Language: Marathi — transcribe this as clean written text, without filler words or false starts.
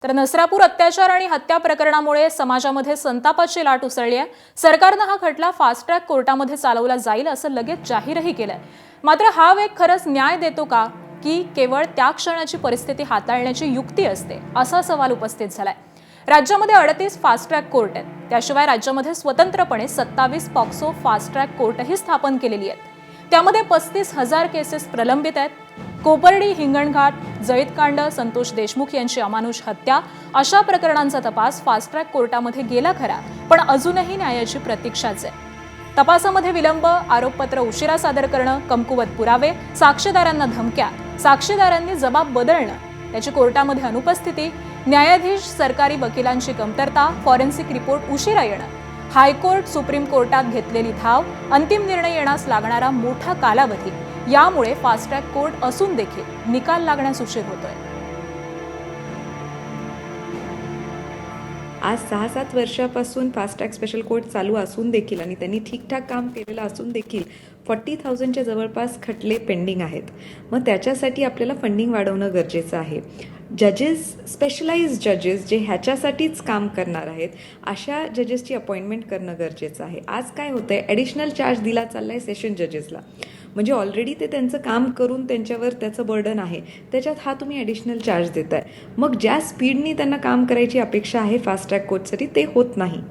तर नसरापूर अत्याचार आणि हत्या प्रकरणामुळे समाजामध्ये संतापाची लाट उसळली आहे। सरकारने हा खटला फास्ट ट्रॅक कोर्टामध्ये चालवला जाईल असं लगेच जाहीरही केलंय। मात्र हा वेग खरंच न्याय देतो का की केवळ त्या क्षणाची परिस्थिती हाताळण्याची युक्ती असते असा सवाल उपस्थित झालाय। राज्यामध्ये 38 फास्ट ट्रॅक कोर्ट आहेत। त्याशिवाय राज्यामध्ये स्वतंत्रपणे 27 पॉक्सो फास्ट ट्रॅक कोर्टही स्थापन केलेली आहेत। त्यामध्ये 35,000 केसेस प्रलंबित आहेत। कोपर्डी, हिंगणघाट, जळीतकांड, संतोष देशमुख यांची अमानुष हत्या अशा प्रकरणांचा तपास फास्ट ट्रॅक कोर्टामध्ये गेला खरा, पण अजूनही न्यायाची प्रतीक्षाच आहे। तपासामध्ये विलंब, आरोपपत्र उशिरा सादर करणं, कमकुवत पुरावे, साक्षीदारांना धमक्या, साक्षीदारांनी जबाब बदलणं, त्याची कोर्टामध्ये अनुपस्थिती, न्यायाधीश सरकारी वकिलांची कमतरता, फॉरेन्सिक रिपोर्ट उशिरा येणं, हायकोर्ट सुप्रीम कोर्टात घेतलेली धाव, अंतिम निर्णय येण्यास लागणारा मोठा कालावधी, यामुळे फास्ट ट्रॅक कोर्ट असून देखील निकाल लागण्यास उशीर होतोय। आज 6-7 वर्षापासून फास्ट ट्रॅक स्पेशल कोर्ट चालू असून देखील आणि त्यांनी ठीकठाक काम केलेलं असून देखील 40,000च्या जवळपास खटले पेंडिंग आहेत। मग त्याच्यासाठी आपल्याला फंडिंग वाढवणं गरजेचं आहे। जजेस, स्पेशलाइज्ड जजेस जे ह्याच्यासाठीच काम करणार आहेत, अशा जजेसची अपॉइंटमेंट करणं गरजेचं आहे। आज काय होतं आहे, ॲडिशनल चार्ज दिला चालला आहे सेशन जजेसला, म्हणजे ऑलरेडी ते त्यांचं काम करून त्यांच्यावर त्याचं बर्डन आहे, त्याच्यात हा तुम्ही ॲडिशनल चार्ज देताय। मग ज्या स्पीडनी त्यांना काम करायची अपेक्षा आहे फास्ट ट्रॅक कोर्टसाठी ते होत नाही।